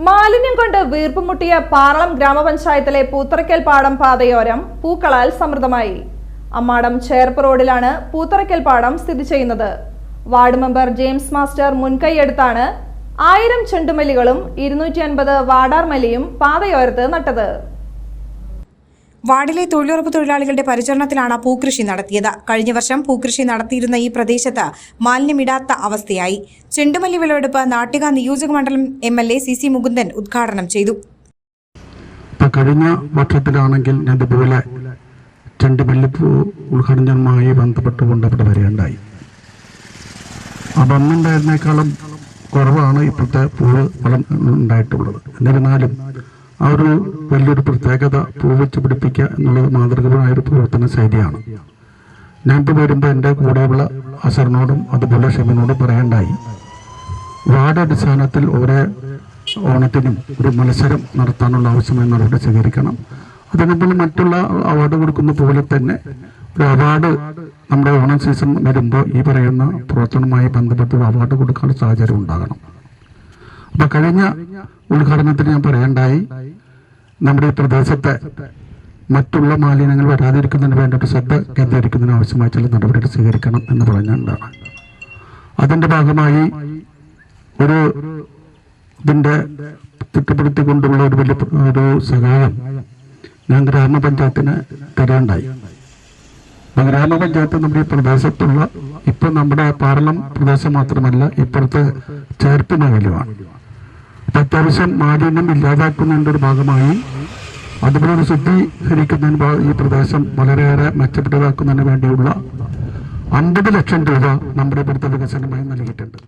മാലിന്യം കൊണ്ട് വീർപ്പുമുട്ടിയ പാറളം ഗ്രാമപഞ്ചായത്തിലെ പൂത്തറയ്ക്കൽ പാടം പാതയോരം പൂക്കളാൽ സമൃദ്ധമായി. അമ്മാടം ചേർപ്പ് റോഡിലാണ് പൂത്തറയ്ക്കൽ പാടം സ്ഥിതി ചെയ്യുന്നത്. വാർഡ് മെമ്പർ ജെയിംസ് മാസ്റ്റർ മുൻകൈയെടുത്താണ് 1000 ചെണ്ടുമല്ലികളും 250 വാടാർമല്ലിയും പാതയോരത്ത് നട്ടത്. വാർഡിലെ തൊഴിലുറപ്പ് തൊഴിലാളികളുടെ പരിചരണത്തിലാണ് പൂക്കൃഷി നടത്തിയത്. കഴിഞ്ഞ വർഷം പൂക്കൃഷി നടത്തിയിരുന്ന ഈ പ്രദേശത്ത് മാലിന്യമിടാത്ത അവസ്ഥയായി. ചെണ്ടുമല്ലി വിളവെടുപ്പ് നാട്ടിക നിയോജക മണ്ഡലം MLA CC മുകുന്ദൻ ഉദ്ഘാടനം ചെയ്തു. കഴിഞ്ഞ വർഷത്തിലാണെങ്കിൽ ഞാൻ ഇതുപോലെ ചെണ്ടുമല്ലിപ്പൂ ഉദ്ഘാടനവുമായി ബന്ധപ്പെട്ടുകൊണ്ട് അവിടെ വരേണ്ടായി. അപ്പം അന്നുണ്ടായിരുന്നേക്കാളും കുറവാണ് ഇപ്പോഴത്തെ പൂവ് വളം ഉണ്ടായിട്ടുള്ളത്. എന്നിരുന്നാലും ആ ഒരു വലിയൊരു പ്രത്യേകത പൂ വെച്ച് പിടിപ്പിക്കുക എന്നുള്ളത് മാതൃകപരമായൊരു പ്രവർത്തന ശൈലിയാണ്. ഞാനിപ്പോൾ വരുമ്പോൾ എൻ്റെ കൂടെയുള്ള അസറിനോടും അതുപോലെ ഷെമിനോടും പറയേണ്ടായി, വാർഡ് അടിസ്ഥാനത്തിൽ ഓരോ ഓണത്തിനും ഒരു മത്സരം നടത്താനുള്ള ആവശ്യമായ നടപടി സ്വീകരിക്കണം. അതിനുമ്പോൾ മറ്റുള്ള അവാർഡ് കൊടുക്കുന്ന പോലെ തന്നെ ഒരു അവാർഡ് നമ്മുടെ ഓണം സീസൺ വരുമ്പോൾ ഈ പറയുന്ന പ്രവർത്തനവുമായി ബന്ധപ്പെട്ട് ഒരു അവാർഡ് കൊടുക്കാനുള്ള സാഹചര്യം ഉണ്ടാകണം. അപ്പം കഴിഞ്ഞ ഉദ്ഘാടനത്തിൽ ഞാൻ പറയേണ്ടായി, നമ്മുടെ ഈ പ്രദേശത്തെ മറ്റുള്ള മാലിന്യങ്ങൾ വരാതിരിക്കുന്നതിന് വേണ്ടിയിട്ട് ശ്രദ്ധ കേന്ദ്രീകരിക്കുന്നതിന് ആവശ്യമായ ചില നടപടികൾ സ്വീകരിക്കണം എന്ന് പറഞ്ഞുകൊണ്ടാണ്. അതിൻ്റെ ഭാഗമായി ഒരു ഇതിൻ്റെ തിട്ടപ്പെടുത്തിക്കൊണ്ടുള്ള ഒരു വലിയ ഒരു സഹായം ഞാൻ ഗ്രാമപഞ്ചായത്തിന് തരേണ്ടായി. ഗ്രാമപഞ്ചായത്ത് നമ്മുടെ ഈ പ്രദേശത്തുള്ള ഇപ്പം നമ്മുടെ പാറളം പ്രദേശം മാത്രമല്ല, ഇപ്പുറത്തെ ചേർപ്പ് മേഖലയുമാണ്. അത്യാവശ്യം മാലിന്യം ഇല്ലാതാക്കുന്നതിൻ്റെ ഒരു ഭാഗമായി അതുപോലെ ഒരു ശുദ്ധീകരിക്കുന്നതിന് ഈ പ്രദേശം വളരെയേറെ മെച്ചപ്പെട്ടതാക്കുന്നതിന് വേണ്ടിയുള്ള 50 ലക്ഷം രൂപ നമ്മുടെ ഇവിടുത്തെ വികസനമായി നൽകിയിട്ടുണ്ട്.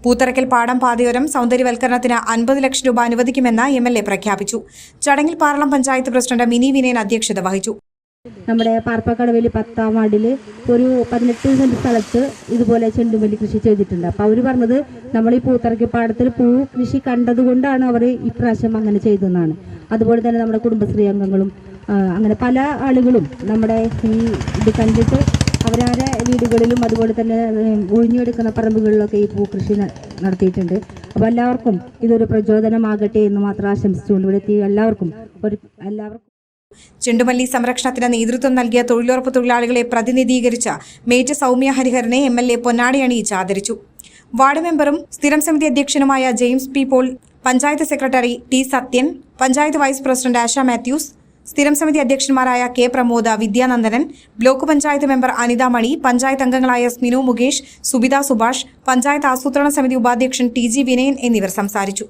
പൂത്തറയ്ക്കൽ പാടം പാതയോരം സൗന്ദര്യവൽക്കരണത്തിന് 50 ലക്ഷം രൂപ അനുവദിക്കുമെന്ന് MLA പ്രഖ്യാപിച്ചു. ചടങ്ങിൽ പാറളം പഞ്ചായത്ത് പ്രസിഡന്റ് മിനി വിനയൻ അധ്യക്ഷത വഹിച്ചു. നമ്മുടെ പാർപ്പക്കടവിൽ 10ാം വാർഡിൽ ഒരു 18 സെന്റ് സ്ഥലത്ത് ഇതുപോലെ ചെണ്ടുമല്ലി കൃഷി ചെയ്തിട്ടുണ്ട്. അപ്പോൾ അവർ പറഞ്ഞത് നമ്മൾ ഈ പൂത്തറയ്ക്കൽ പാടത്തിൽ പൂ കൃഷി കണ്ടതുകൊണ്ടാണ് അവർ ഇപ്രാവശ്യം അങ്ങനെ ചെയ്തതെന്നാണ്. അതുപോലെ തന്നെ നമ്മുടെ കുടുംബശ്രീ അംഗങ്ങളും അങ്ങനെ പല ആളുകളും നമ്മുടെ ഈ ഇത് കണ്ടിട്ട് അവരവരെ വീടുകളിലും അതുപോലെ തന്നെ ഒഴിഞ്ഞെടുക്കുന്ന പറമ്പുകളിലൊക്കെ ഈ പൂക്കൃഷി നടത്തിയിട്ടുണ്ട്. അപ്പോൾ എല്ലാവർക്കും ഇതൊരു പ്രചോദനമാകട്ടെ എന്ന് മാത്രം ആശംസിച്ചുകൊണ്ട് ഇവിടെ എത്തി എല്ലാവർക്കും ചെണ്ടുമല്ലി സംരക്ഷണത്തിന് നേതൃത്വം നൽകിയ തൊഴിലുറപ്പ് തൊഴിലാളികളെ പ്രതിനിധീകരിച്ച മേജർ സൗമ്യ ഹരിഹരനെ MLA പൊന്നാടി അണിയിച്ച് ആദരിച്ചു. വാർഡ് മെമ്പറും സ്ഥിരം സമിതി അധ്യക്ഷനുമായ James P. Paul, panchayat secretary T. Sathyan, panchayat vice president Asha Mathews, സ്ഥിരം സമിതി അധ്യക്ഷന്മാരായ K. Pramoda, Vidyanandanan, block panchayat member Anitha Mani, panchayat അംഗങ്ങളായ സ്മിനു മുകേഷ്, സുബിത സുഭാഷ്, പഞ്ചായത്ത് ആസൂത്രണ സമിതി ഉപാധ്യക്ഷൻ TG വിനയൻ എന്നിവർ സംസാരിച്ചു.